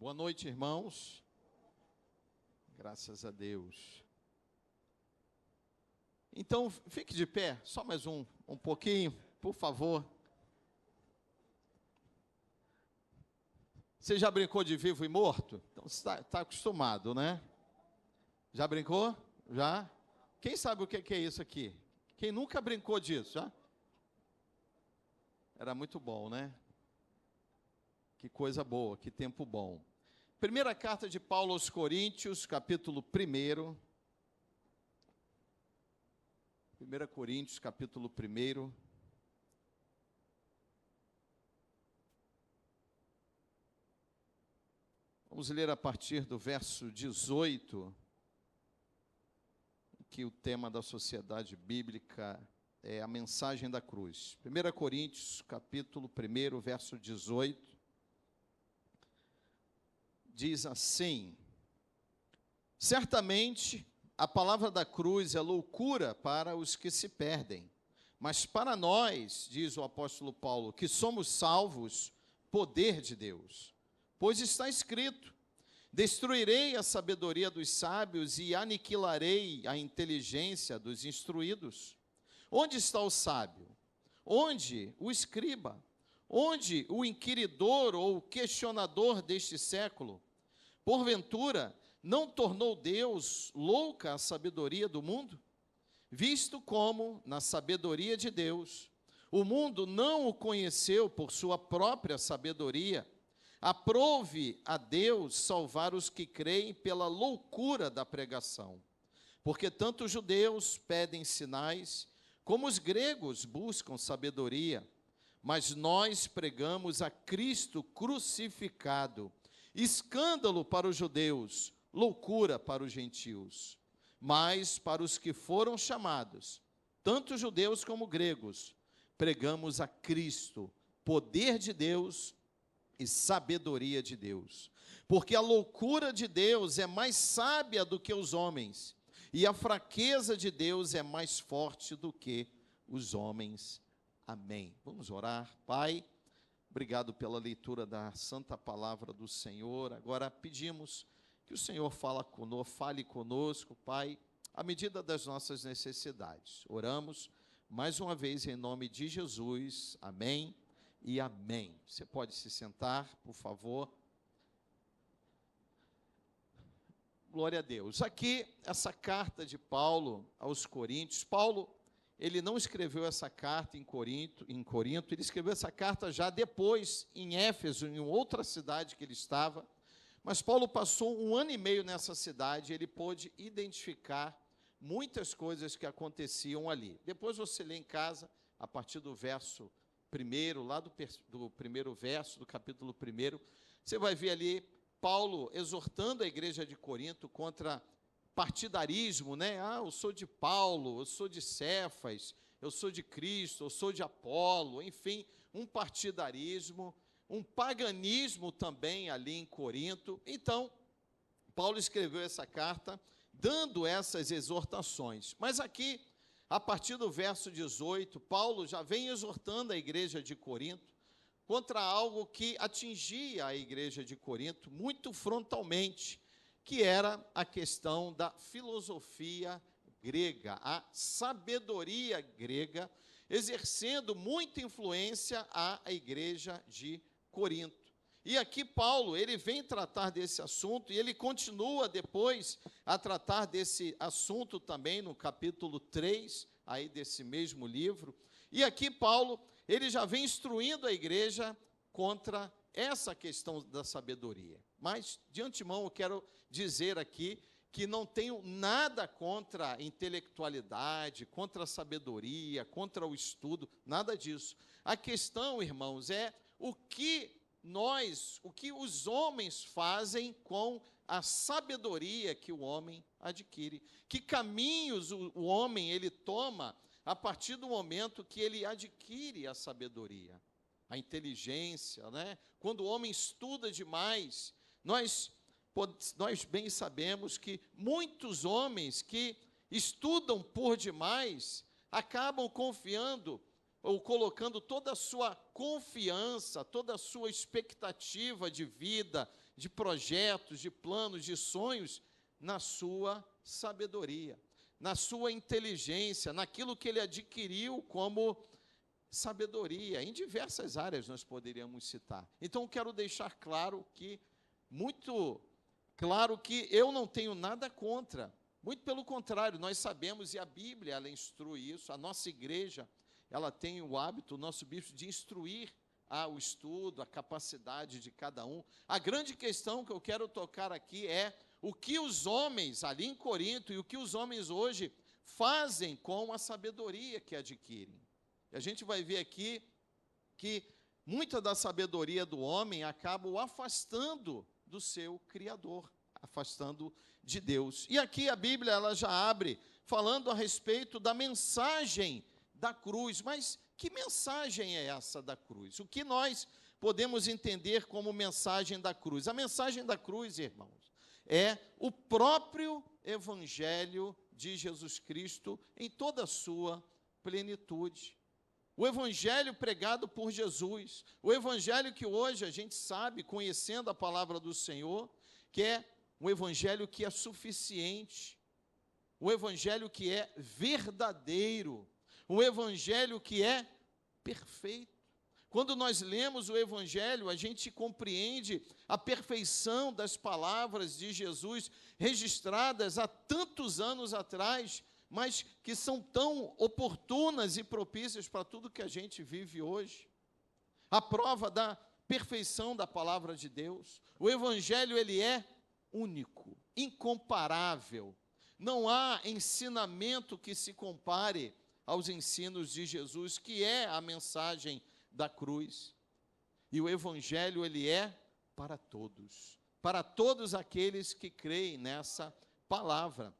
Boa noite, irmãos. Graças a Deus. Então, fique de pé, só mais um pouquinho, por favor. Você já brincou de vivo e morto? Então, você está acostumado, né? Já brincou? Já? Quem sabe o que é isso aqui? Quem nunca brincou disso, já? Era muito bom, né? Que coisa boa, que tempo bom. Primeira carta de Paulo aos Coríntios, capítulo 1. 1 Coríntios, capítulo 1. Vamos ler a partir do verso 18, que o tema da sociedade bíblica é a mensagem da cruz. 1 Coríntios, capítulo 1, verso 18. Diz assim: certamente a palavra da cruz é loucura para os que se perdem, mas para nós, diz o apóstolo Paulo, que somos salvos, poder de Deus. Pois está escrito: destruirei a sabedoria dos sábios e aniquilarei a inteligência dos instruídos. Onde está o sábio? Onde o escriba? Onde o inquiridor ou questionador deste século? Porventura, não tornou Deus louca a sabedoria do mundo? Visto como, na sabedoria de Deus, o mundo não o conheceu por sua própria sabedoria, aprove a Deus salvar os que creem pela loucura da pregação. Porque tanto os judeus pedem sinais, como os gregos buscam sabedoria, mas nós pregamos a Cristo crucificado, escândalo para os judeus, loucura para os gentios. Mas para os que foram chamados, tanto judeus como gregos, pregamos a Cristo, poder de Deus e sabedoria de Deus. Porque a loucura de Deus é mais sábia do que os homens, e a fraqueza de Deus é mais forte do que os homens. Amém. Vamos orar. Pai, obrigado pela leitura da santa palavra do Senhor. Agora pedimos que o Senhor fale conosco, Pai, à medida das nossas necessidades. Oramos mais uma vez em nome de Jesus. Amém e amém. Você pode se sentar, por favor. Glória a Deus. Aqui, essa carta de Paulo aos Coríntios. Paulo, ele não escreveu essa carta em Corinto, ele escreveu essa carta já depois, em Éfeso, em outra cidade que ele estava. Mas Paulo passou 1 ano e meio nessa cidade, ele pôde identificar muitas coisas que aconteciam ali. Depois você lê em casa, a partir do verso 1, lá do primeiro verso do capítulo 1, você vai ver ali Paulo exortando a igreja de Corinto contra partidarismo, né? Eu sou de Paulo, eu sou de Cefas, eu sou de Cristo, eu sou de Apolo, enfim, um partidarismo, um paganismo também ali em Corinto. Então, Paulo escreveu essa carta dando essas exortações. Mas aqui, a partir do verso 18, Paulo já vem exortando a igreja de Corinto contra algo que atingia a igreja de Corinto muito frontalmente, que era a questão da filosofia grega, a sabedoria grega, exercendo muita influência à igreja de Corinto. E aqui Paulo, ele vem tratar desse assunto, e ele continua depois a tratar desse assunto também no capítulo 3, aí desse mesmo livro. E aqui Paulo, ele já vem instruindo a igreja contra essa questão da sabedoria. Mas, de antemão, eu quero dizer aqui que não tenho nada contra a intelectualidade, contra a sabedoria, contra o estudo, nada disso. A questão, irmãos, é o que os homens fazem com a sabedoria que o homem adquire. Que caminhos o homem ele toma a partir do momento que ele adquire a sabedoria, a inteligência, né? Quando o homem estuda demais, nós bem sabemos que muitos homens que estudam por demais acabam confiando ou colocando toda a sua confiança, toda a sua expectativa de vida, de projetos, de planos, de sonhos, na sua sabedoria, na sua inteligência, naquilo que ele adquiriu como sabedoria. Em diversas áreas nós poderíamos citar. Então, quero deixar muito claro que eu não tenho nada contra. Muito pelo contrário, nós sabemos, e a Bíblia, ela instrui isso, a nossa igreja, ela tem o hábito, o nosso bispo, de instruir o estudo, a capacidade de cada um. A grande questão que eu quero tocar aqui é o que os homens ali em Corinto e o que os homens hoje fazem com a sabedoria que adquirem. E a gente vai ver aqui que muita da sabedoria do homem acaba o afastando do seu Criador, afastando de Deus. E aqui a Bíblia, ela já abre falando a respeito da mensagem da cruz. Mas que mensagem é essa da cruz? O que nós podemos entender como mensagem da cruz? A mensagem da cruz, irmãos, é o próprio Evangelho de Jesus Cristo em toda a sua plenitude. O Evangelho pregado por Jesus, o Evangelho que hoje a gente sabe, conhecendo a palavra do Senhor, que é um Evangelho que é suficiente, um Evangelho que é verdadeiro, um Evangelho que é perfeito. Quando nós lemos o Evangelho, a gente compreende a perfeição das palavras de Jesus, registradas há tantos anos atrás, mas que são tão oportunas e propícias para tudo que a gente vive hoje. A prova da perfeição da palavra de Deus. O Evangelho, ele é único, incomparável. Não há ensinamento que se compare aos ensinos de Jesus, que é a mensagem da cruz. E o Evangelho, ele é para todos aqueles que creem nessa palavra.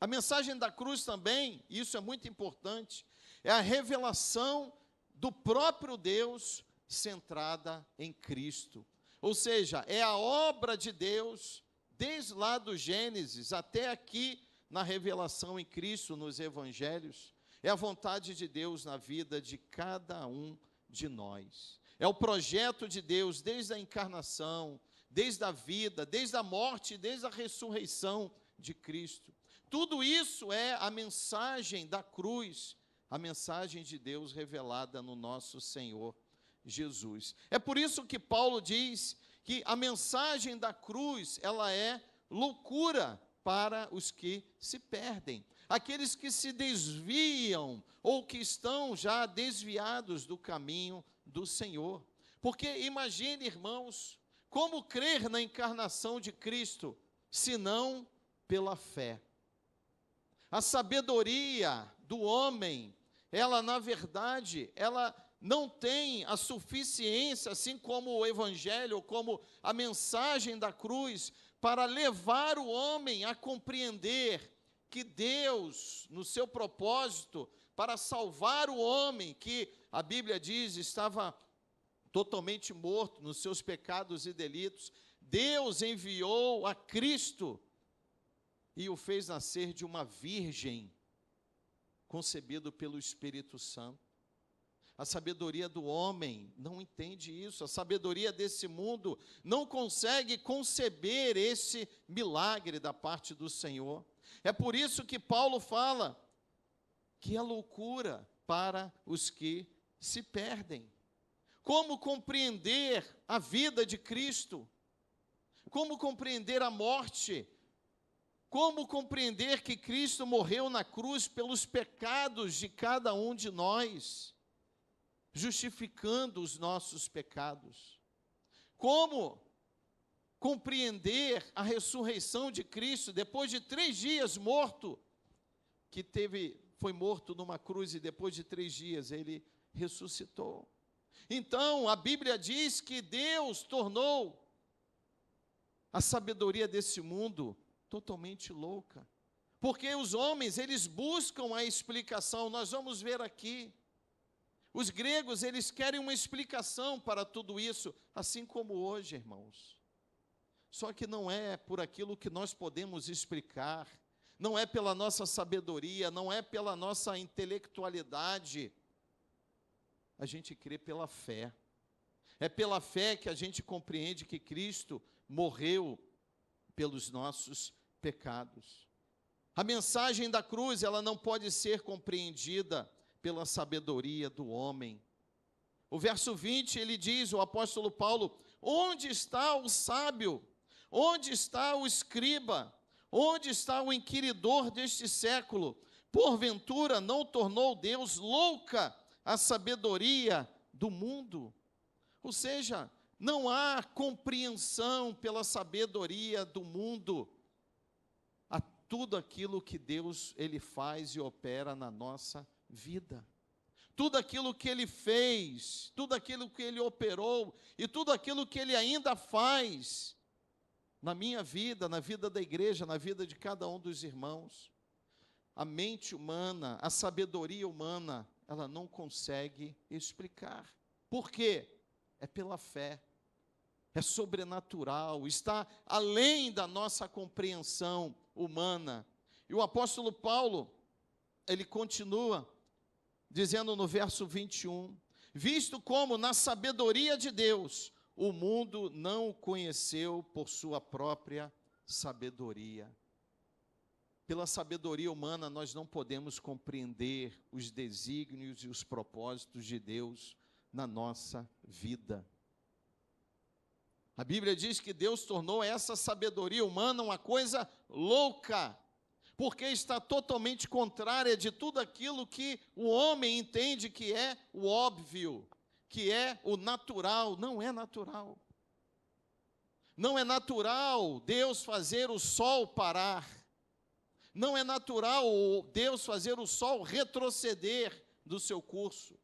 A mensagem da cruz também, isso é muito importante, é a revelação do próprio Deus centrada em Cristo. Ou seja, é a obra de Deus, desde lá do Gênesis até aqui na revelação em Cristo, nos Evangelhos. É a vontade de Deus na vida de cada um de nós. É o projeto de Deus desde a encarnação, desde a vida, desde a morte, desde a ressurreição de Cristo. Tudo isso é a mensagem da cruz, a mensagem de Deus revelada no nosso Senhor Jesus. É por isso que Paulo diz que a mensagem da cruz, ela é loucura para os que se perdem, aqueles que se desviam ou que estão já desviados do caminho do Senhor. Porque imagine, irmãos, como crer na encarnação de Cristo, senão pela fé. A sabedoria do homem, ela na verdade, ela não tem a suficiência, assim como o Evangelho, como a mensagem da cruz, para levar o homem a compreender que Deus, no seu propósito, para salvar o homem, que a Bíblia diz estava totalmente morto nos seus pecados e delitos, Deus enviou a Cristo e o fez nascer de uma virgem, concebido pelo Espírito Santo. A sabedoria do homem não entende isso, a sabedoria desse mundo não consegue conceber esse milagre da parte do Senhor. É por isso que Paulo fala que é loucura para os que se perdem. Como compreender a vida de Cristo? Como compreender a morte? Como compreender que Cristo morreu na cruz pelos pecados de cada um de nós, justificando os nossos pecados? Como compreender a ressurreição de Cristo depois de 3 dias morto, foi morto numa cruz e depois de 3 dias ele ressuscitou? Então, a Bíblia diz que Deus tornou a sabedoria desse mundo totalmente louca, porque os homens, eles buscam a explicação. Nós vamos ver aqui, os gregos, eles querem uma explicação para tudo isso, assim como hoje, irmãos. Só que não é por aquilo que nós podemos explicar, não é pela nossa sabedoria, não é pela nossa intelectualidade. A gente crê pela fé. É pela fé que a gente compreende que Cristo morreu pelos nossos pecados. A mensagem da cruz, ela não pode ser compreendida pela sabedoria do homem. O verso 20, ele diz, o apóstolo Paulo: onde está o sábio? Onde está o escriba? Onde está o inquiridor deste século? Porventura não tornou Deus louca a sabedoria do mundo? Ou seja, não há compreensão pela sabedoria do mundo a tudo aquilo que Deus ele faz e opera na nossa vida. Tudo aquilo que Ele fez, tudo aquilo que Ele operou e tudo aquilo que Ele ainda faz na minha vida, na vida da igreja, na vida de cada um dos irmãos. A mente humana, a sabedoria humana, ela não consegue explicar. Por quê? É pela fé. É sobrenatural, está além da nossa compreensão humana. E o apóstolo Paulo, ele continua dizendo no verso 21, visto como na sabedoria de Deus, o mundo não o conheceu por sua própria sabedoria. Pela sabedoria humana, nós não podemos compreender os desígnios e os propósitos de Deus na nossa vida. A Bíblia diz que Deus tornou essa sabedoria humana uma coisa louca, porque está totalmente contrária de tudo aquilo que o homem entende que é o óbvio, que é o natural. Não é natural. Não é natural Deus fazer o sol parar. Não é natural Deus fazer o sol retroceder do seu curso.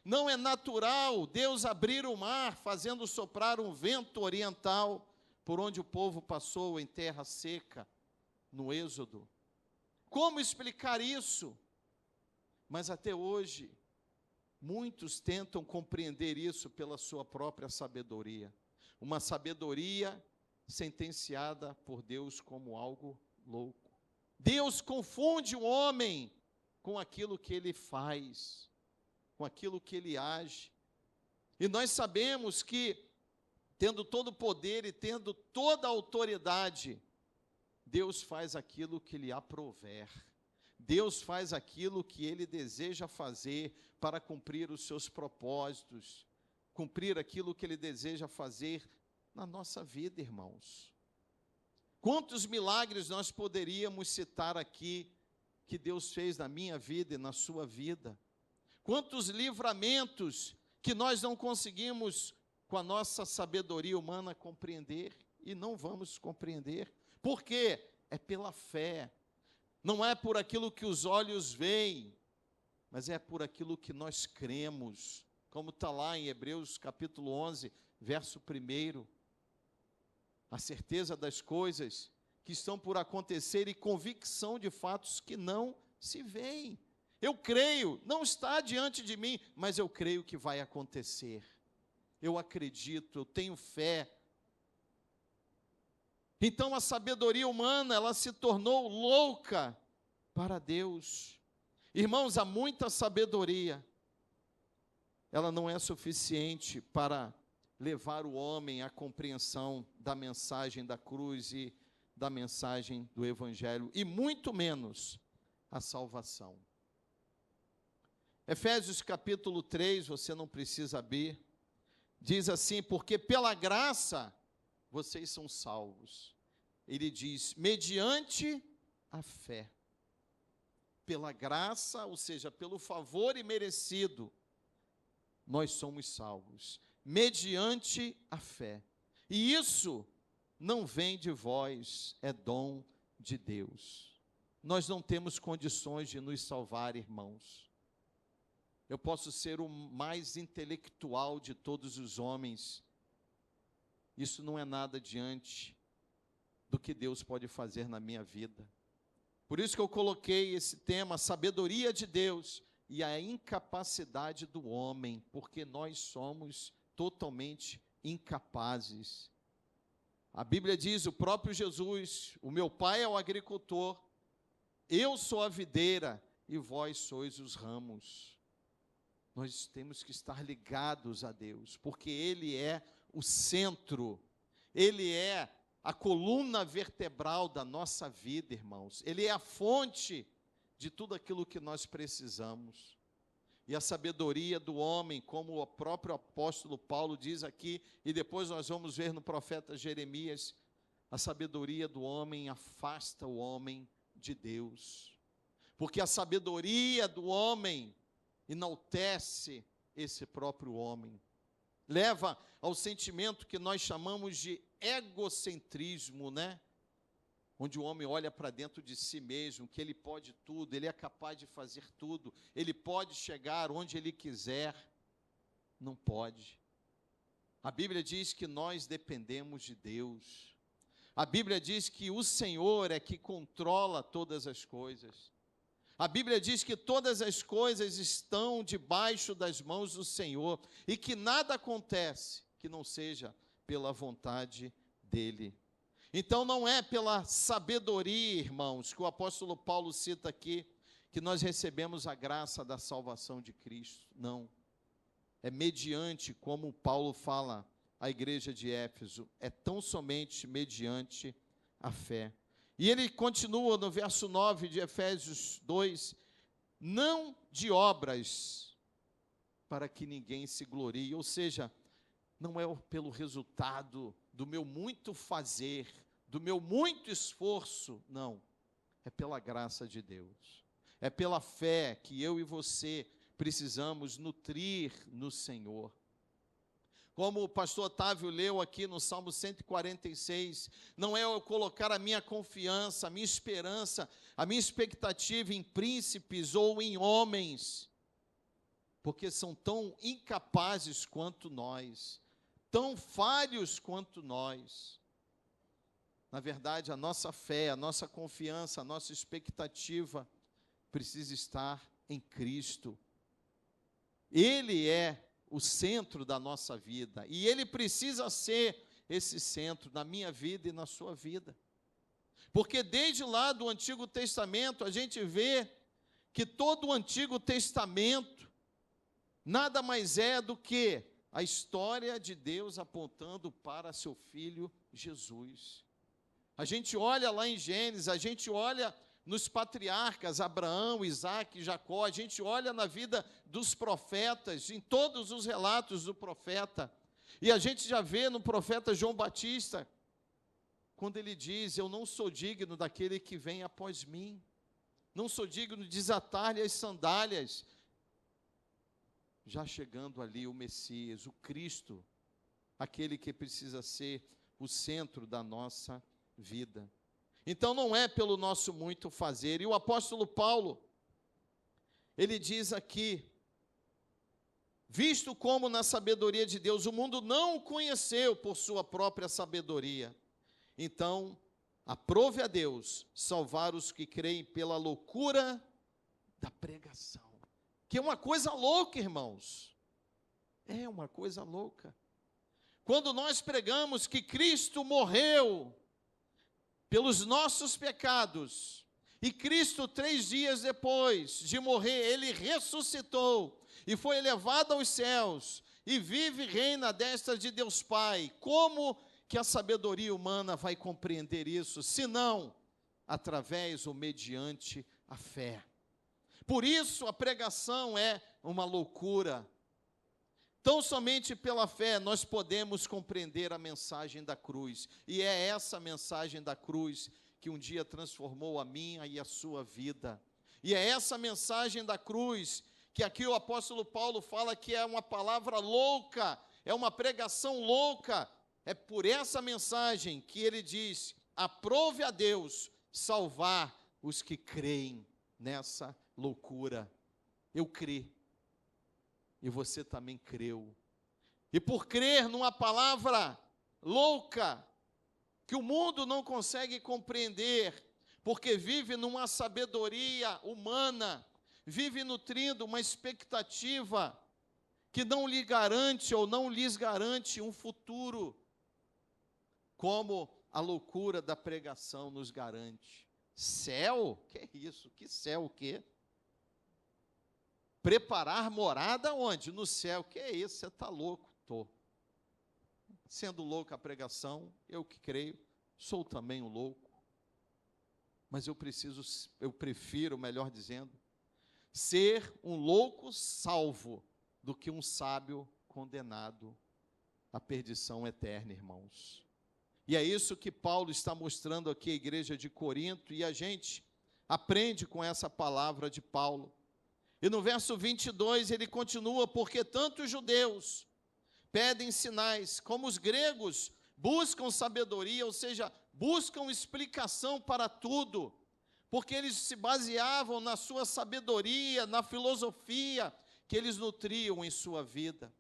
Não é natural Deus abrir o mar, fazendo soprar um vento oriental, por onde o povo passou em terra seca, no Êxodo. Como explicar isso? Mas até hoje, muitos tentam compreender isso pela sua própria sabedoria. Uma sabedoria sentenciada por Deus como algo louco. Deus confunde o homem com aquilo que ele faz, com aquilo que ele age. E nós sabemos que, tendo todo o poder e tendo toda a autoridade, Deus faz aquilo que lhe aprouver. Deus faz aquilo que Ele deseja fazer para cumprir os seus propósitos, cumprir aquilo que Ele deseja fazer na nossa vida, irmãos. Quantos milagres nós poderíamos citar aqui que Deus fez na minha vida e na sua vida? Quantos livramentos que nós não conseguimos, com a nossa sabedoria humana, compreender e não vamos compreender? Por quê? É pela fé. Não é por aquilo que os olhos veem, mas é por aquilo que nós cremos. Como está lá em Hebreus capítulo 11, verso 1. A certeza das coisas que estão por acontecer e convicção de fatos que não se veem. Eu creio, não está diante de mim, mas eu creio que vai acontecer. Eu acredito, eu tenho fé. Então a sabedoria humana, ela se tornou louca para Deus. Irmãos, há muita sabedoria. Ela não é suficiente para levar o homem à compreensão da mensagem da cruz e da mensagem do Evangelho, e muito menos a salvação. Efésios capítulo 3, você não precisa abrir, diz assim: porque pela graça vocês são salvos. Ele diz, mediante a fé. Pela graça, ou seja, pelo favor imerecido, nós somos salvos. Mediante a fé. E isso não vem de vós, é dom de Deus. Nós não temos condições de nos salvar, irmãos. Eu posso ser o mais intelectual de todos os homens. Isso não é nada diante do que Deus pode fazer na minha vida. Por isso que eu coloquei esse tema, a sabedoria de Deus e a incapacidade do homem, porque nós somos totalmente incapazes. A Bíblia diz, o próprio Jesus, o meu pai é o agricultor, eu sou a videira e vós sois os ramos. nós temos que estar ligados a Deus, porque Ele é o centro, Ele é a coluna vertebral da nossa vida, irmãos. Ele é a fonte de tudo aquilo que nós precisamos. E a sabedoria do homem, como o próprio apóstolo Paulo diz aqui, e depois nós vamos ver no profeta Jeremias, a sabedoria do homem afasta o homem de Deus. Porque a sabedoria do homem enaltece esse próprio homem. Leva ao sentimento que nós chamamos de egocentrismo, né? Onde o homem olha para dentro de si mesmo, que ele pode tudo, ele é capaz de fazer tudo, ele pode chegar onde ele quiser. Não pode. A Bíblia diz que nós dependemos de Deus. A Bíblia diz que o Senhor é que controla todas as coisas. A Bíblia diz que todas as coisas estão debaixo das mãos do Senhor e que nada acontece que não seja pela vontade dEle. Então não é pela sabedoria, irmãos, que o apóstolo Paulo cita aqui, que nós recebemos a graça da salvação de Cristo. Não. É mediante, como Paulo fala à igreja de Éfeso, é tão somente mediante a fé. E ele continua no verso 9 de Efésios 2, não de obras, para que ninguém se glorie, ou seja, não é pelo resultado do meu muito fazer, do meu muito esforço, não, é pela graça de Deus, é pela fé que eu e você precisamos nutrir no Senhor. Como o pastor Otávio leu aqui no Salmo 146, não é eu colocar a minha confiança, a minha esperança, a minha expectativa em príncipes ou em homens, porque são tão incapazes quanto nós, tão falhos quanto nós. Na verdade, a nossa fé, a nossa confiança, a nossa expectativa precisa estar em Cristo. Ele é o centro da nossa vida, e Ele precisa ser esse centro na minha vida e na sua vida. Porque desde lá do Antigo Testamento, a gente vê que todo o Antigo Testamento nada mais é do que a história de Deus apontando para seu Filho Jesus. A gente olha lá em Gênesis, a gente olha nos patriarcas, Abraão, Isaque, Jacó, a gente olha na vida dos profetas, em todos os relatos do profeta, e a gente já vê no profeta João Batista, quando ele diz, eu não sou digno daquele que vem após mim, não sou digno de desatar-lhe as sandálias, já chegando ali o Messias, o Cristo, aquele que precisa ser o centro da nossa vida. Então não é pelo nosso muito fazer. E o apóstolo Paulo, ele diz aqui, visto como na sabedoria de Deus o mundo não o conheceu por sua própria sabedoria, então aprove a Deus salvar os que creem pela loucura da pregação. Que é uma coisa louca, irmãos. É uma coisa louca. Quando nós pregamos que Cristo morreu pelos nossos pecados, e Cristo 3 dias depois de morrer, Ele ressuscitou, e foi elevado aos céus, e vive e reina à destra de Deus Pai, como que a sabedoria humana vai compreender isso, senão através ou mediante a fé? Por isso a pregação é uma loucura. Tão somente pela fé nós podemos compreender a mensagem da cruz, e é essa mensagem da cruz que um dia transformou a minha e a sua vida, e é essa mensagem da cruz, que aqui o apóstolo Paulo fala que é uma palavra louca, é uma pregação louca, é por essa mensagem que ele diz, aprove a Deus salvar os que creem nessa loucura. Eu creio. E você também creu. E por crer numa palavra louca, que o mundo não consegue compreender, porque vive numa sabedoria humana, vive nutrindo uma expectativa que não lhe garante ou não lhes garante um futuro, como a loucura da pregação nos garante. Céu? Que é isso? Que céu o quê? Preparar morada onde? No céu. Que é isso? Você está louco? Estou. Sendo louco a pregação, eu que creio, sou também um louco. Mas eu prefiro, melhor dizendo, ser um louco salvo do que um sábio condenado à perdição eterna, irmãos. E é isso que Paulo está mostrando aqui à igreja de Corinto, e a gente aprende com essa palavra de Paulo. E no verso 22 ele continua: porque tanto os judeus pedem sinais, como os gregos buscam sabedoria, ou seja, buscam explicação para tudo, porque eles se baseavam na sua sabedoria, na filosofia que eles nutriam em sua vida.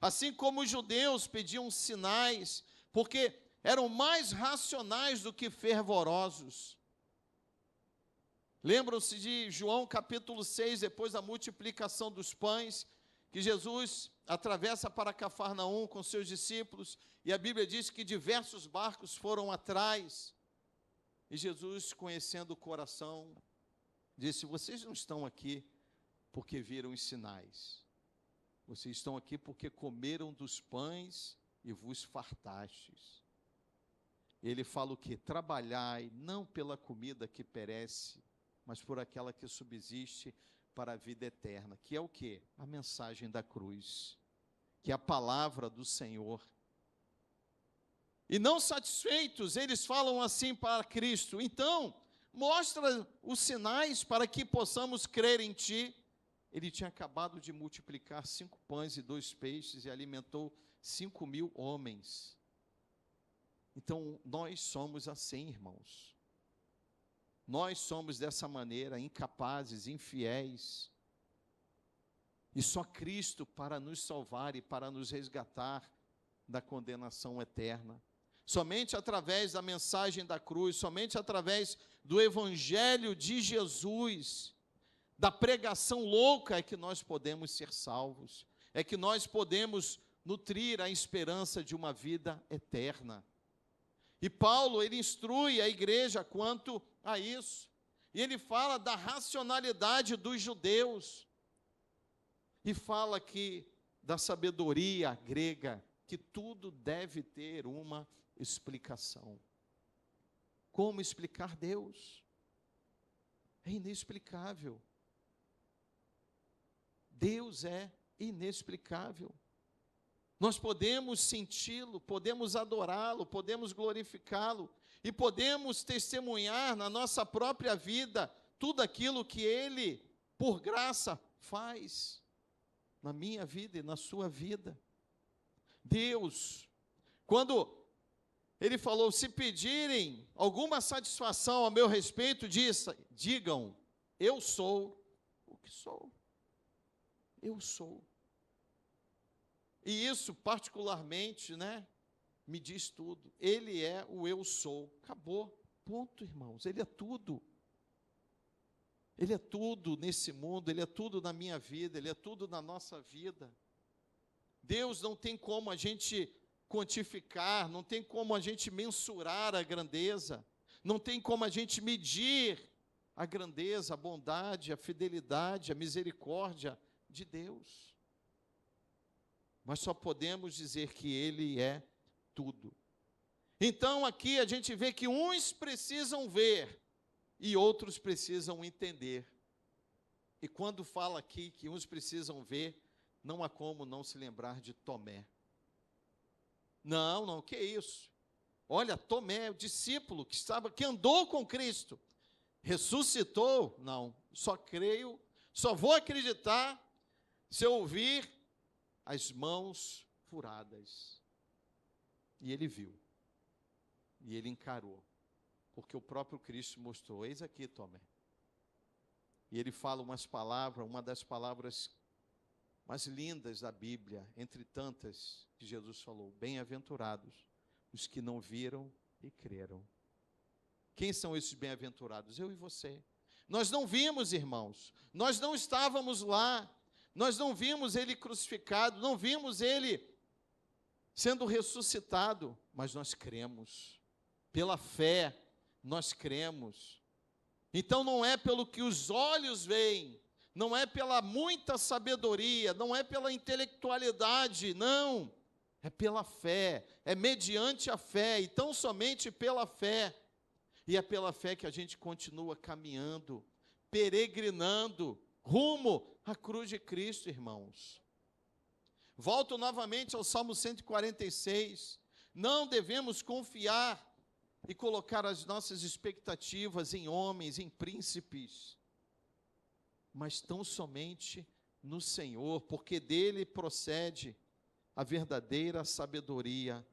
Assim como os judeus pediam sinais, porque eram mais racionais do que fervorosos. Lembram-se de João capítulo 6, depois da multiplicação dos pães, que Jesus atravessa para Cafarnaum com seus discípulos, e a Bíblia diz que diversos barcos foram atrás, e Jesus, conhecendo o coração, disse: vocês não estão aqui porque viram os sinais, vocês estão aqui porque comeram dos pães e vos fartastes. Ele fala o quê? Trabalhai não pela comida que perece, mas por aquela que subsiste para a vida eterna, que é o quê? A mensagem da cruz, que é a palavra do Senhor. E não satisfeitos, eles falam assim para Cristo: então, mostra os sinais para que possamos crer em Ti. Ele tinha acabado de multiplicar 5 pães e 2 peixes e alimentou 5.000 homens. Então, nós somos assim, irmãos. Nós somos dessa maneira, incapazes, infiéis. E só Cristo para nos salvar e para nos resgatar da condenação eterna. Somente através da mensagem da cruz, somente através do Evangelho de Jesus, da pregação louca, é que nós podemos ser salvos, é que nós podemos nutrir a esperança de uma vida eterna. E Paulo, ele instrui a igreja quanto a isso, e ele fala da racionalidade dos judeus, e fala aqui da sabedoria grega, que tudo deve ter uma explicação. Como explicar Deus? É inexplicável. Deus é inexplicável. Nós podemos senti-lo, podemos adorá-lo, podemos glorificá-lo, e podemos testemunhar na nossa própria vida tudo aquilo que Ele, por graça, faz na minha vida e na sua vida. Deus, quando Ele falou: se pedirem alguma satisfação a meu respeito, digam: eu sou o que sou. Eu sou. E isso, particularmente, me diz tudo. Ele é o eu sou. Acabou. Ponto, irmãos. Ele é tudo. Ele é tudo nesse mundo, Ele é tudo na minha vida, Ele é tudo na nossa vida. Deus não tem como a gente quantificar, não tem como a gente mensurar a grandeza, não tem como a gente medir a grandeza, a bondade, a fidelidade, a misericórdia de Deus. Mas só podemos dizer que Ele é tudo. Então aqui a gente vê que uns precisam ver e outros precisam entender. E quando fala aqui que uns precisam ver, não há como não se lembrar de Tomé. Não, que isso? Olha, Tomé, o discípulo que andou com Cristo, ressuscitou? Não, só creio, só vou acreditar se eu ouvir as mãos furadas. E ele viu, e ele encarou, porque o próprio Cristo mostrou: eis aqui, Tomé. E ele fala umas palavras, uma das palavras mais lindas da Bíblia, entre tantas que Jesus falou: bem-aventurados os que não viram e creram. Quem são esses bem-aventurados? Eu e você. Nós não vimos, irmãos, nós não estávamos lá, nós não vimos Ele crucificado, não vimos Ele sendo ressuscitado, mas nós cremos, pela fé nós cremos. Então não é pelo que os olhos veem, não é pela muita sabedoria, não é pela intelectualidade, não. É pela fé, é mediante a fé, e tão somente pela fé. E é pela fé que a gente continua caminhando, peregrinando, rumo à cruz de Cristo, irmãos. Volto novamente ao Salmo 146. Não devemos confiar e colocar as nossas expectativas em homens, em príncipes, mas tão somente no Senhor, porque dele procede a verdadeira sabedoria.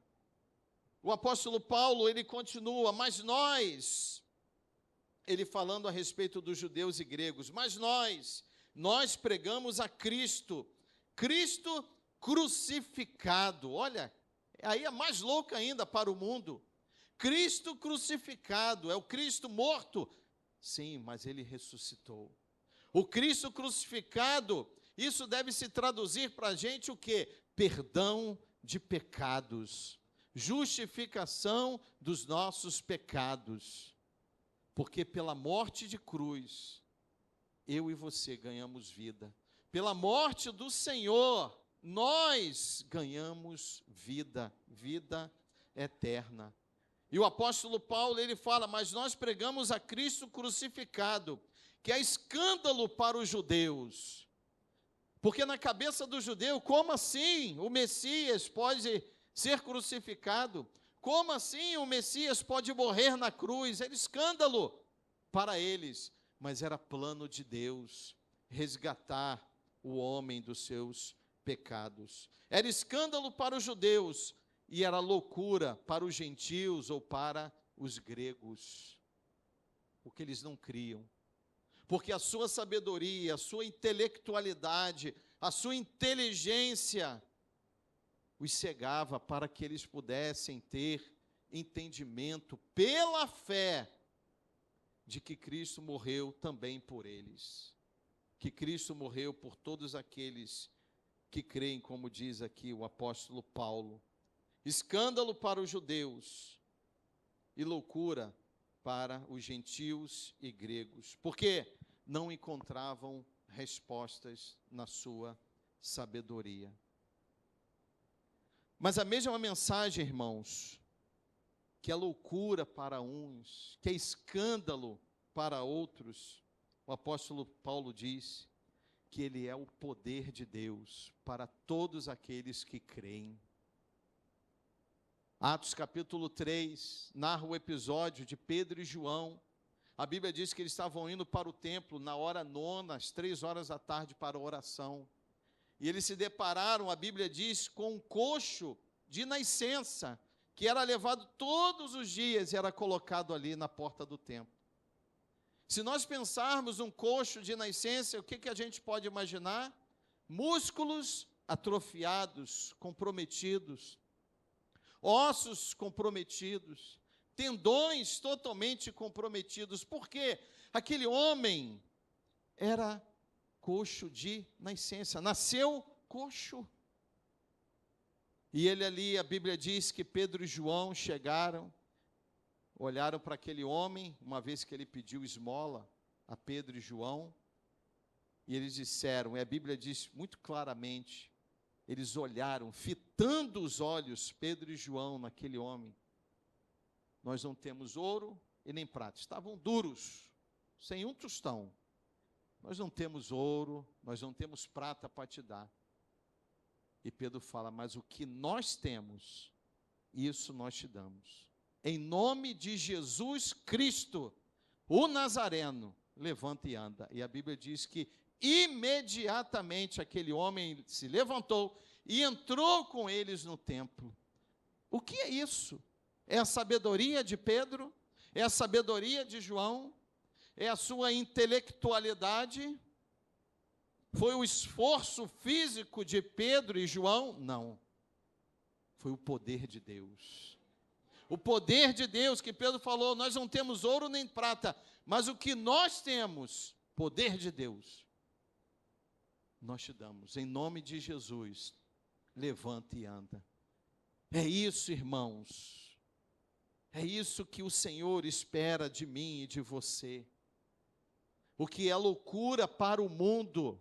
O apóstolo Paulo, ele continua, mas nós, ele falando a respeito dos judeus e gregos, mas nós pregamos a Cristo, Cristo crucificado. Olha, aí é mais louco ainda para o mundo. Cristo crucificado, é o Cristo morto. Sim, mas ele ressuscitou. O Cristo crucificado, isso deve se traduzir para a gente o quê? Perdão de pecados, justificação dos nossos pecados. Porque pela morte de cruz, eu e você ganhamos vida. Pela morte do Senhor, nós ganhamos vida, vida eterna. E o apóstolo Paulo, ele fala, mas nós pregamos a Cristo crucificado, que é escândalo para os judeus. Porque na cabeça do judeu, como assim o Messias pode ser crucificado? Como assim o Messias pode morrer na cruz? Era escândalo para eles, mas era plano de Deus resgatar o homem dos seus pecados. Era escândalo para os judeus e era loucura para os gentios ou para os gregos, porque eles não criam. Porque a sua sabedoria, a sua intelectualidade, a sua inteligência os cegava para que eles pudessem ter entendimento pela fé de que Cristo morreu também por eles. Que Cristo morreu por todos aqueles que creem, como diz aqui o apóstolo Paulo. Escândalo para os judeus e loucura para os gentios e gregos, porque não encontravam respostas na sua sabedoria. Mas a mesma mensagem, irmãos, que é loucura para uns, que é escândalo para outros, o apóstolo Paulo diz que ele é o poder de Deus para todos aqueles que creem. Atos capítulo 3, narra o episódio de Pedro e João. A Bíblia diz que eles estavam indo para o templo na hora nona, às 3 horas da tarde, para a oração. E eles se depararam, a Bíblia diz, com um coxo de nascença, que era levado todos os dias e era colocado ali na porta do templo. Se nós pensarmos um coxo de nascença, o que a gente pode imaginar? Músculos atrofiados, comprometidos, ossos comprometidos, tendões totalmente comprometidos, porque aquele homem era coxo de nascença, nasceu coxo. E ele ali, a Bíblia diz que Pedro e João chegaram, olharam para aquele homem, uma vez que ele pediu esmola a Pedro e João, e eles disseram, e a Bíblia diz muito claramente, eles olharam, fitando os olhos, Pedro e João, naquele homem. Nós não temos ouro e nem prata. Estavam duros, sem um tostão. Nós não temos ouro, nós não temos prata para te dar. E Pedro fala, mas o que nós temos, isso nós te damos. Em nome de Jesus Cristo, o Nazareno, levanta e anda. E a Bíblia diz que imediatamente aquele homem se levantou e entrou com eles no templo. O que é isso? É a sabedoria de Pedro? É a sabedoria de João? É a sua intelectualidade? Foi o esforço físico de Pedro e João? Não. Foi o poder de Deus. O poder de Deus que Pedro falou, nós não temos ouro nem prata, mas o que nós temos, poder de Deus, nós te damos, em nome de Jesus, levanta e anda. É isso, irmãos, é isso que o Senhor espera de mim e de você. O que é loucura para o mundo,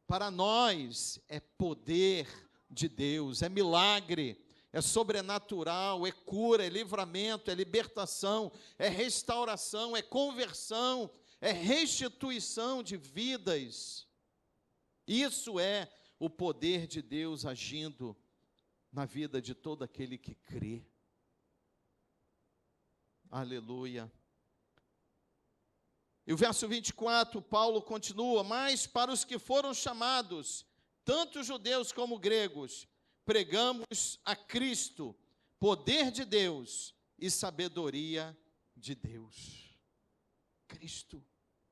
para nós é poder de Deus, é milagre, é sobrenatural, é cura, é livramento, é libertação, é restauração, é conversão, é restituição de vidas. Isso é o poder de Deus agindo na vida de todo aquele que crê. Aleluia. E o verso 24, Paulo continua: mas para os que foram chamados, tanto judeus como gregos, pregamos a Cristo, poder de Deus e sabedoria de Deus. Cristo,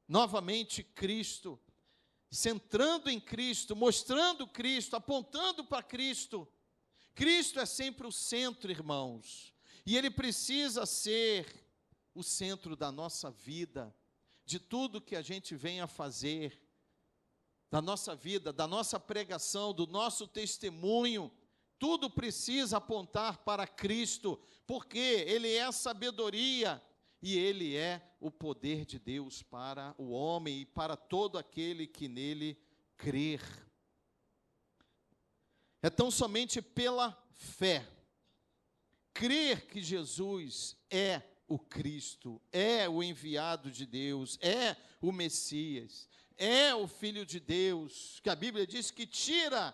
novamente Cristo, centrando em Cristo, mostrando Cristo, apontando para Cristo. Cristo é sempre o centro, irmãos, e Ele precisa ser o centro da nossa vida, de tudo que a gente vem a fazer, da nossa vida, da nossa pregação, do nosso testemunho. Tudo precisa apontar para Cristo, porque Ele é a sabedoria e Ele é o poder de Deus para o homem e para todo aquele que nele crer. É tão somente pela fé, crer que Jesus é o Cristo, é o enviado de Deus, é o Messias, é o Filho de Deus, que a Bíblia diz que tira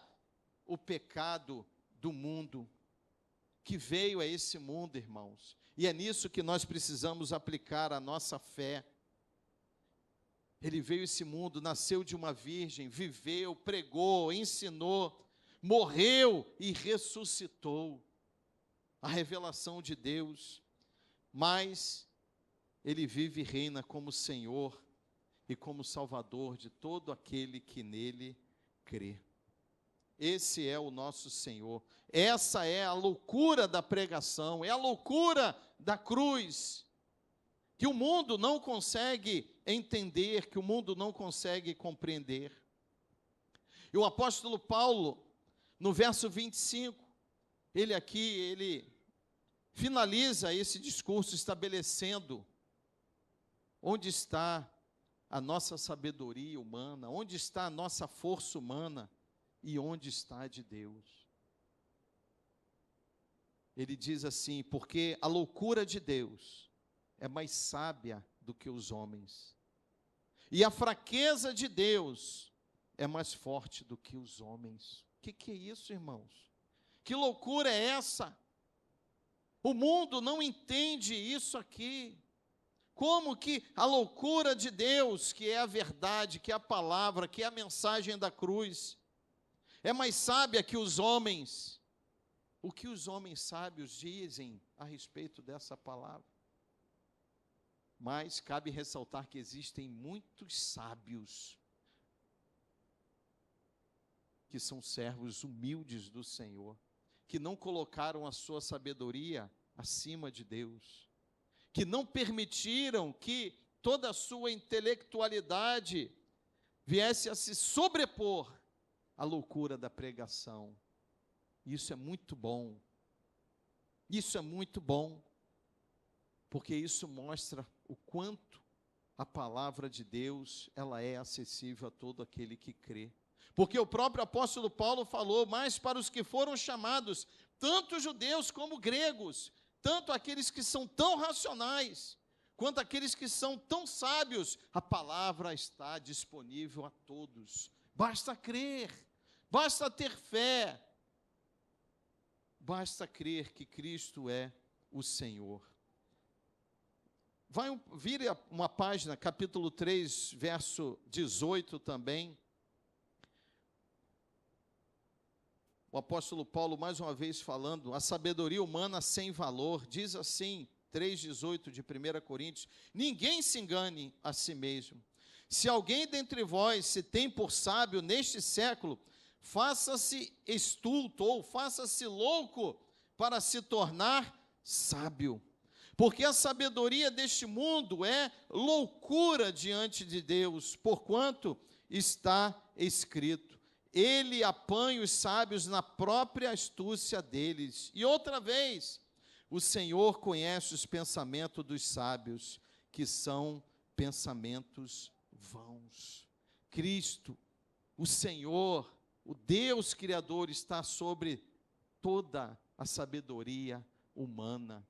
o pecado do mundo, que veio a esse mundo, irmãos, e é nisso que nós precisamos aplicar a nossa fé. Ele veio a esse mundo, nasceu de uma virgem, viveu, pregou, ensinou, morreu e ressuscitou. A revelação de Deus, mas Ele vive e reina como Senhor e como Salvador de todo aquele que nele crê. Esse é o nosso Senhor. Essa é a loucura da pregação, é a loucura da cruz, que o mundo não consegue entender, que o mundo não consegue compreender. E o apóstolo Paulo, no verso 25, ele finaliza esse discurso estabelecendo onde está a nossa sabedoria humana, onde está a nossa força humana e onde está a de Deus. Ele diz assim: porque a loucura de Deus é mais sábia do que os homens, e a fraqueza de Deus é mais forte do que os homens. O que é isso, irmãos? Que loucura é essa? O mundo não entende isso aqui. Como que a loucura de Deus, que é a verdade, que é a palavra, que é a mensagem da cruz, é mais sábia que os homens? O que os homens sábios dizem a respeito dessa palavra? Mas cabe ressaltar que existem muitos sábios que são servos humildes do Senhor, que não colocaram a sua sabedoria acima de Deus, que não permitiram que toda a sua intelectualidade viesse a se sobrepor à loucura da pregação. Isso é muito bom. Isso é muito bom, porque isso mostra o quanto a palavra de Deus, ela é acessível a todo aquele que crê. Porque o próprio apóstolo Paulo falou: mas para os que foram chamados, tanto judeus como gregos, tanto aqueles que são tão racionais, quanto aqueles que são tão sábios, a palavra está disponível a todos. Basta crer, basta ter fé, basta crer que Cristo é o Senhor. Vire uma página, capítulo 3, verso 18 também. O apóstolo Paulo, mais uma vez falando, a sabedoria humana sem valor, diz assim, 3,18 de 1 Coríntios: ninguém se engane a si mesmo. Se alguém dentre vós se tem por sábio neste século, faça-se estulto ou faça-se louco para se tornar sábio. Porque a sabedoria deste mundo é loucura diante de Deus, porquanto está escrito: Ele apanha os sábios na própria astúcia deles. E outra vez, o Senhor conhece os pensamentos dos sábios, que são pensamentos vãos. Cristo, o Senhor, o Deus Criador, está sobre toda a sabedoria humana.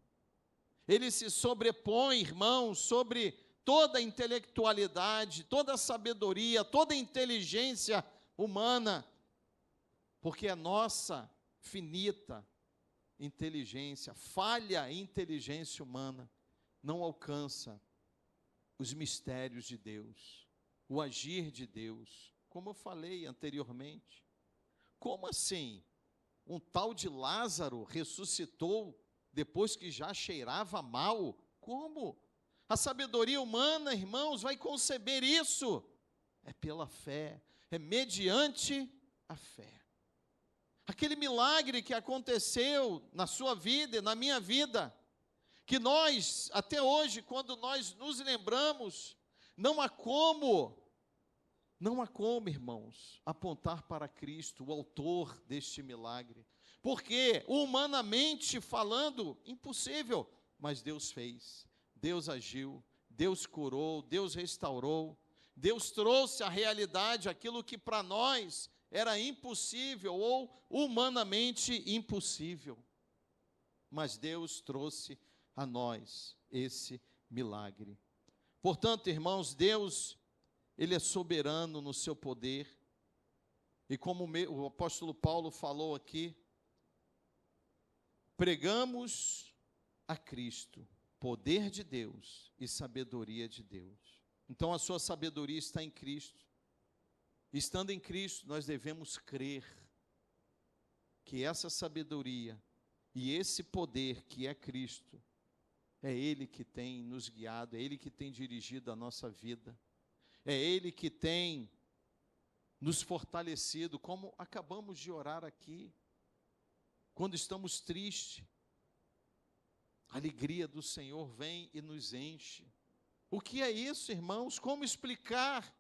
Ele se sobrepõe, irmãos, sobre toda a intelectualidade, toda a sabedoria, toda a inteligência humana, porque a nossa finita inteligência, falha inteligência humana, não alcança os mistérios de Deus, o agir de Deus, como eu falei anteriormente. Como assim? Um tal de Lázaro ressuscitou depois que já cheirava mal? Como? A sabedoria humana, irmãos, vai conceber isso? É pela fé, é mediante a fé. Aquele milagre que aconteceu na sua vida e na minha vida, que nós, até hoje, quando nós nos lembramos, não há como, irmãos, apontar para Cristo, o autor deste milagre, porque, humanamente falando, impossível, mas Deus fez, Deus agiu, Deus curou, Deus restaurou, Deus trouxe à realidade aquilo que para nós era impossível ou humanamente impossível, mas Deus trouxe a nós esse milagre. Portanto, irmãos, Deus, Ele é soberano no seu poder, e como o apóstolo Paulo falou aqui, pregamos a Cristo, poder de Deus e sabedoria de Deus. Então a sua sabedoria está em Cristo. Estando em Cristo, nós devemos crer que essa sabedoria e esse poder que é Cristo, é Ele que tem nos guiado, é Ele que tem dirigido a nossa vida, é Ele que tem nos fortalecido, como acabamos de orar aqui, quando estamos tristes, a alegria do Senhor vem e nos enche. O que é isso, irmãos? Como explicar?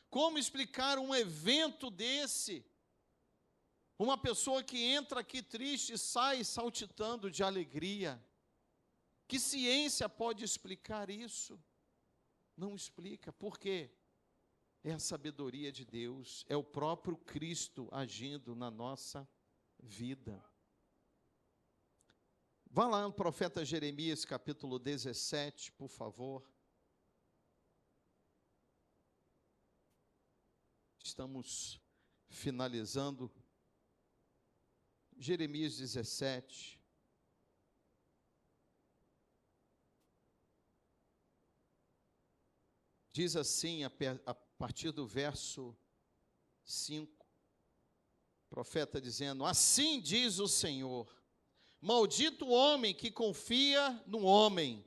Como explicar um evento desse? Uma pessoa que entra aqui triste e sai saltitando de alegria. Que ciência pode explicar isso? Não explica. Por quê? É a sabedoria de Deus, é o próprio Cristo agindo na nossa vida. Vá lá no profeta Jeremias, capítulo 17, por favor. Estamos finalizando. Jeremias 17. Diz assim, a partir do verso 5, o profeta dizendo: assim diz o Senhor, maldito o homem que confia no homem,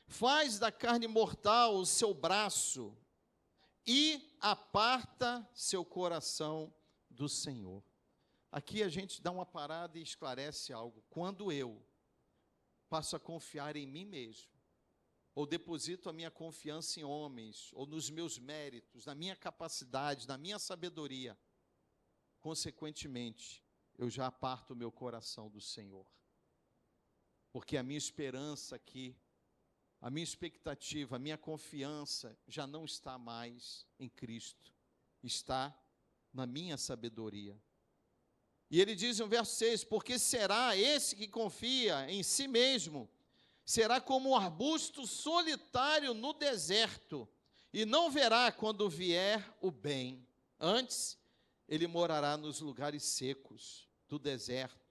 faz da carne mortal o seu braço, e aparta seu coração do Senhor. Aqui a gente dá uma parada e esclarece algo. Quando eu passo a confiar em mim mesmo, ou deposito a minha confiança em homens, ou nos meus méritos, na minha capacidade, na minha sabedoria, consequentemente, eu já aparto o meu coração do Senhor. Porque a minha esperança aqui, a minha expectativa, a minha confiança já não está mais em Cristo, está na minha sabedoria. E ele diz no verso 6, porque será esse que confia em si mesmo, será como um arbusto solitário no deserto, e não verá quando vier o bem. Antes, ele morará nos lugares secos do deserto,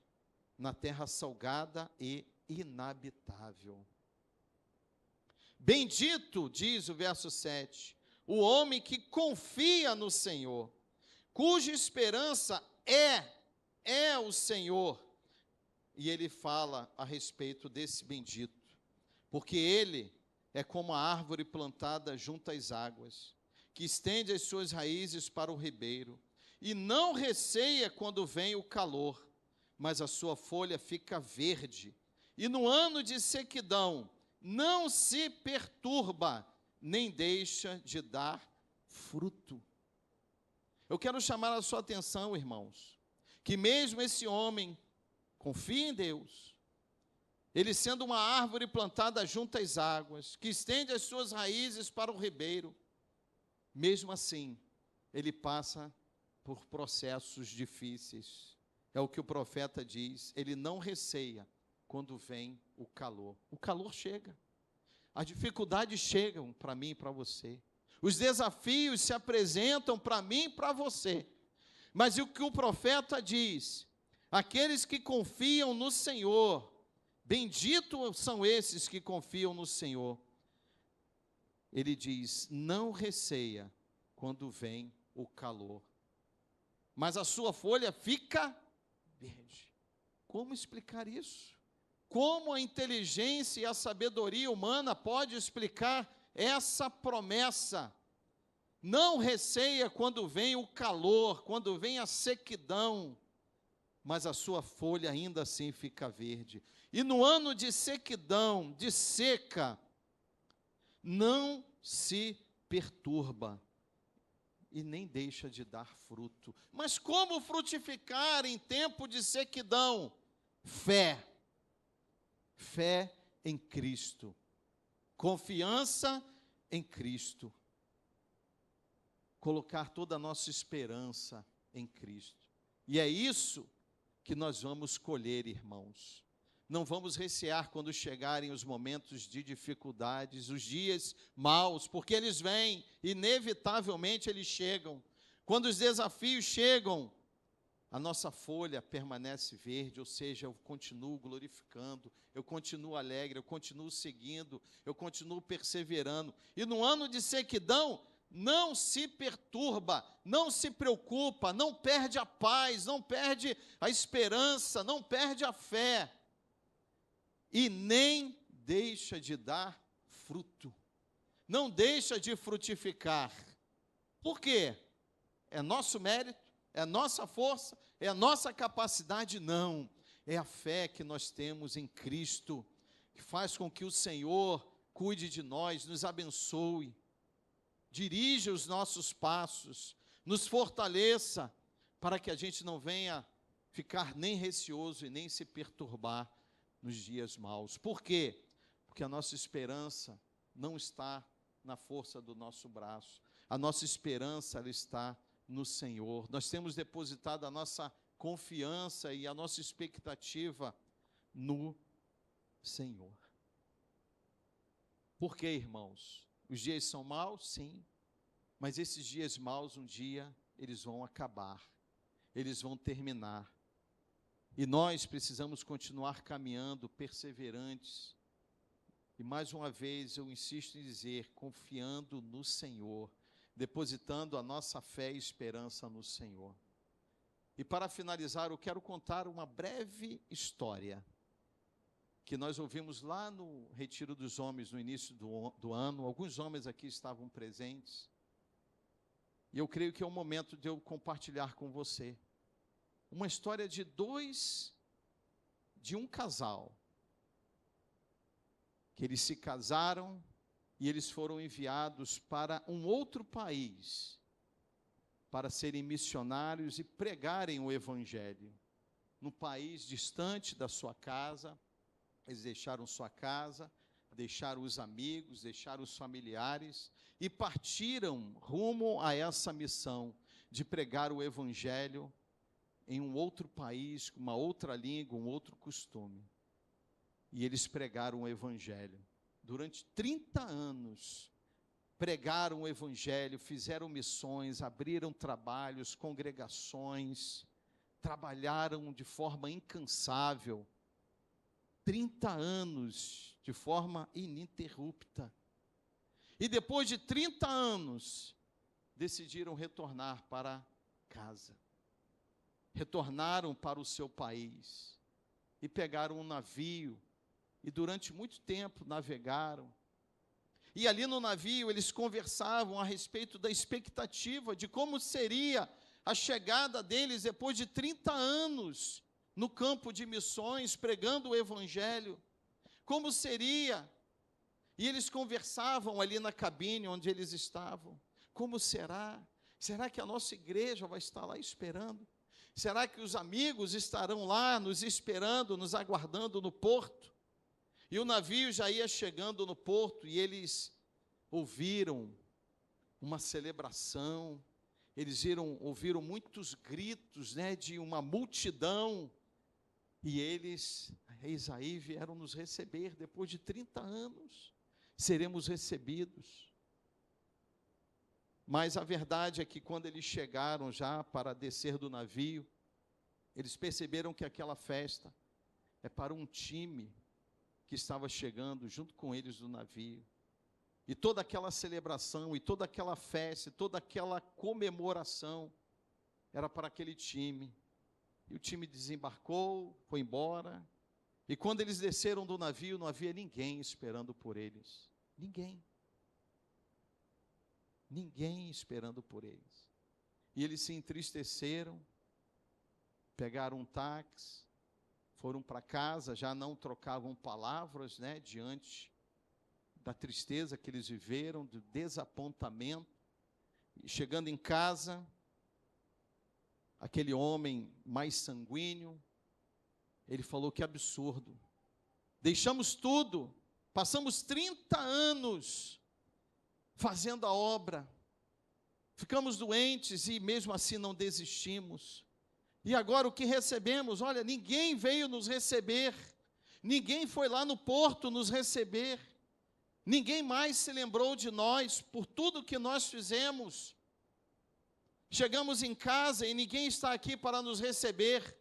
na terra salgada e inabitável. Bendito, diz o verso 7, o homem que confia no Senhor, cuja esperança é o Senhor. E ele fala a respeito desse bendito, porque ele é como a árvore plantada junto às águas, que estende as suas raízes para o ribeiro, e não receia quando vem o calor, mas a sua folha fica verde, e no ano de sequidão não se perturba, nem deixa de dar fruto. Eu quero chamar a sua atenção, irmãos, que mesmo esse homem confia em Deus, ele sendo uma árvore plantada junto às águas, que estende as suas raízes para o ribeiro, mesmo assim, ele passa por processos difíceis. É o que o profeta diz, ele não receia quando vem o calor. O calor chega, as dificuldades chegam para mim e para você, os desafios se apresentam para mim e para você, mas o que o profeta diz, aqueles que confiam no Senhor, benditos são esses que confiam no Senhor. Ele diz, não receia quando vem o calor, mas a sua folha fica verde. Como explicar isso? Como a inteligência e a sabedoria humana pode explicar essa promessa? Não receia quando vem o calor, quando vem a sequidão, mas a sua folha ainda assim fica verde. E no ano de sequidão, de seca, não se perturba e nem deixa de dar fruto. Mas como frutificar em tempo de sequidão? Fé. Fé em Cristo. Confiança em Cristo. Colocar toda a nossa esperança em Cristo. E é isso que nós vamos colher, irmãos. Não vamos recear quando chegarem os momentos de dificuldades, os dias maus, porque eles vêm, inevitavelmente eles chegam. Quando os desafios chegam, a nossa folha permanece verde, ou seja, eu continuo glorificando, eu continuo alegre, eu continuo seguindo, eu continuo perseverando. E no ano de sequidão, não se perturba, não se preocupa, não perde a paz, não perde a esperança, não perde a fé. E nem deixa de dar fruto, não deixa de frutificar. Por quê? É nosso mérito? É nossa força? É nossa capacidade? Não, é a fé que nós temos em Cristo, que faz com que o Senhor cuide de nós, nos abençoe, dirija os nossos passos, nos fortaleça, para que a gente não venha ficar nem receoso e nem se perturbar nos dias maus. Por quê? Porque a nossa esperança não está na força do nosso braço, a nossa esperança ela está no Senhor. Nós temos depositado a nossa confiança e a nossa expectativa no Senhor. Por quê, irmãos? Os dias são maus? Sim, mas esses dias maus um dia eles vão acabar, eles vão terminar. E nós precisamos continuar caminhando, perseverantes. E mais uma vez eu insisto em dizer, confiando no Senhor, depositando a nossa fé e esperança no Senhor. E para finalizar, eu quero contar uma breve história, que nós ouvimos lá no Retiro dos Homens, no início do ano. Alguns homens aqui estavam presentes. E eu creio que é o momento de eu compartilhar com você uma história de um casal, que eles se casaram e eles foram enviados para um outro país, para serem missionários e pregarem o Evangelho, num país distante da sua casa. Eles deixaram sua casa, deixaram os amigos, deixaram os familiares, e partiram rumo a essa missão, de pregar o Evangelho em um outro país, com uma outra língua, um outro costume. E eles pregaram o Evangelho. Durante 30 anos, pregaram o Evangelho, fizeram missões, abriram trabalhos, congregações, trabalharam de forma incansável. 30 anos, de forma ininterrupta. E depois de 30 anos, decidiram retornar para casa. Retornaram para o seu país e pegaram um navio e durante muito tempo navegaram. E ali no navio eles conversavam a respeito da expectativa de como seria a chegada deles depois de 30 anos no campo de missões, pregando o Evangelho. Como seria? E eles conversavam ali na cabine onde eles estavam. Como será? Será que a nossa igreja vai estar lá esperando? Será que os amigos estarão lá nos esperando, nos aguardando no porto? E o navio já ia chegando no porto e eles ouviram uma celebração, eles ouviram muitos gritos, né, de uma multidão, e eles, eis aí, vieram nos receber. Depois de 30 anos, seremos recebidos. Mas a verdade é que quando eles chegaram já para descer do navio, eles perceberam que aquela festa é para um time que estava chegando junto com eles no navio. E toda aquela celebração, e toda aquela festa, e toda aquela comemoração era para aquele time. E o time desembarcou, foi embora. E quando eles desceram do navio, não havia ninguém esperando por eles. Ninguém. Ninguém esperando por eles. E eles se entristeceram, pegaram um táxi, foram para casa, já não trocavam palavras, né, diante da tristeza que eles viveram, do desapontamento. E chegando em casa, aquele homem mais sanguíneo, ele falou: que absurdo, deixamos tudo, passamos 30 anos fazendo a obra, ficamos doentes e mesmo assim não desistimos, e agora o que recebemos? Olha, ninguém veio nos receber, ninguém foi lá no porto nos receber, ninguém mais se lembrou de nós por tudo que nós fizemos. Chegamos em casa e ninguém está aqui para nos receber.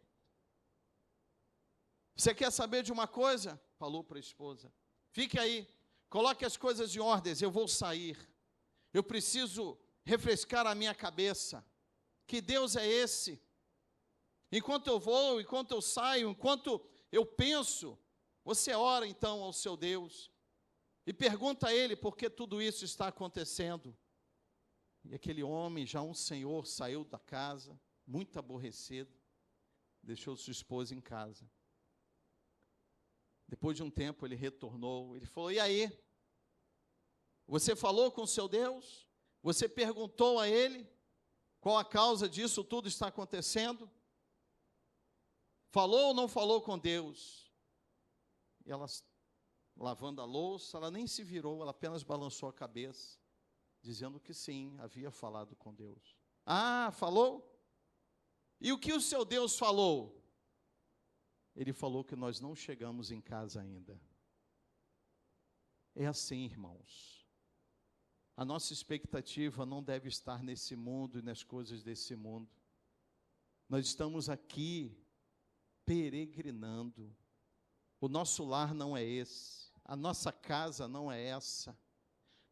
Você quer saber de uma coisa? Falou para a esposa: fique aí, coloque as coisas em ordem, eu vou sair. Eu preciso refrescar a minha cabeça. Que Deus é esse? Enquanto eu vou, enquanto eu saio, enquanto eu penso, você ora então ao seu Deus e pergunta a Ele por que tudo isso está acontecendo. E aquele homem, já um senhor, saiu da casa, muito aborrecido, deixou sua esposa em casa. Depois de um tempo ele retornou, ele falou: e aí? Você falou com seu Deus? Você perguntou a Ele qual a causa disso tudo está acontecendo? Falou ou não falou com Deus? E ela, lavando a louça, ela nem se virou, ela apenas balançou a cabeça, dizendo que sim, havia falado com Deus. Ah, falou? E o que o seu Deus falou? Ele falou que nós não chegamos em casa ainda. É assim, irmãos. A nossa expectativa não deve estar nesse mundo e nas coisas desse mundo. Nós estamos aqui peregrinando. O nosso lar não é esse, a nossa casa não é essa.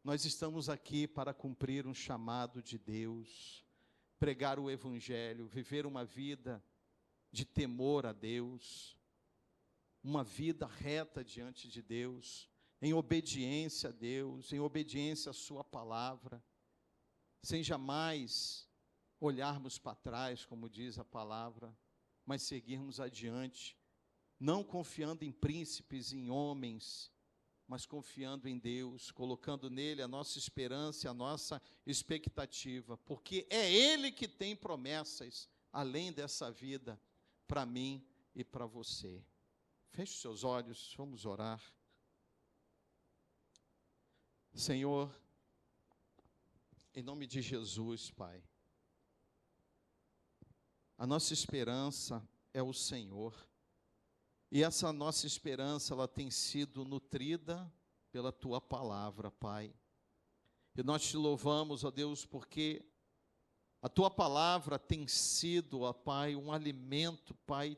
Nós estamos aqui para cumprir um chamado de Deus, pregar o Evangelho, viver uma vida de temor a Deus, uma vida reta diante de Deus, em obediência a Deus, em obediência à sua palavra, sem jamais olharmos para trás, como diz a palavra, mas seguirmos adiante, não confiando em príncipes, em homens, mas confiando em Deus, colocando nele a nossa esperança, a nossa expectativa, porque é Ele que tem promessas, além dessa vida, para mim e para você. Feche seus olhos, vamos orar. Senhor, em nome de Jesus, Pai, a nossa esperança é o Senhor, e essa nossa esperança, ela tem sido nutrida pela Tua palavra, Pai, e nós te louvamos, ó Deus, porque a Tua palavra tem sido, ó Pai, um alimento, Pai,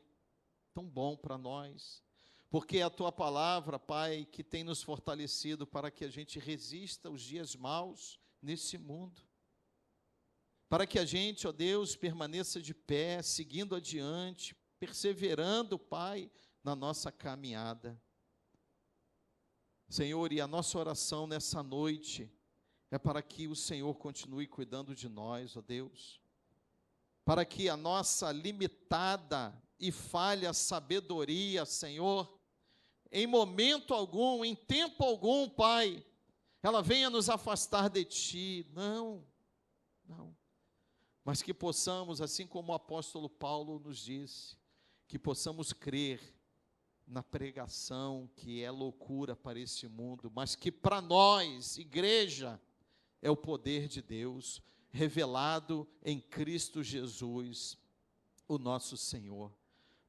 tão bom para nós, porque é a Tua palavra, Pai, que tem nos fortalecido para que a gente resista aos dias maus nesse mundo, para que a gente, ó Deus, permaneça de pé, seguindo adiante, perseverando, Pai, na nossa caminhada. Senhor, e a nossa oração nessa noite é para que o Senhor continue cuidando de nós, ó Deus, para que a nossa limitada e falha sabedoria, Senhor, em momento algum, em tempo algum, Pai, ela venha nos afastar de Ti. Não, mas que possamos, assim como o apóstolo Paulo nos disse, que possamos crer na pregação que é loucura para esse mundo, mas que para nós, igreja, é o poder de Deus revelado em Cristo Jesus, o nosso Senhor.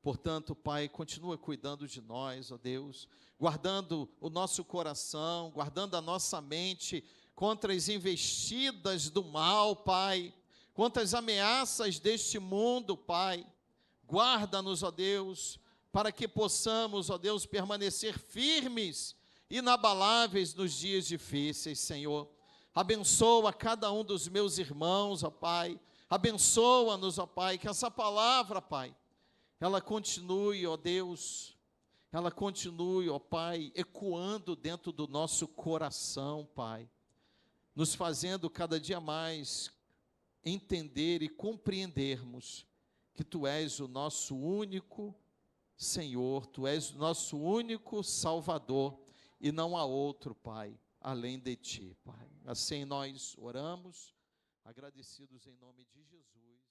Portanto, Pai, continua cuidando de nós, ó Deus, guardando o nosso coração, guardando a nossa mente contra as investidas do mal, Pai, contra as ameaças deste mundo, Pai. Guarda-nos, ó Deus, para que possamos, ó Deus, permanecer firmes, inabaláveis nos dias difíceis, Senhor. Abençoa cada um dos meus irmãos, ó Pai. Abençoa-nos, ó Pai, que essa palavra, Pai, ela continue, ó Deus, ela continue, ó Pai, ecoando dentro do nosso coração, Pai, nos fazendo cada dia mais entender e compreendermos que Tu és o nosso único Senhor, Tu és o nosso único Salvador, e não há outro, Pai, além de Ti, Pai. Assim nós oramos, agradecidos em nome de Jesus.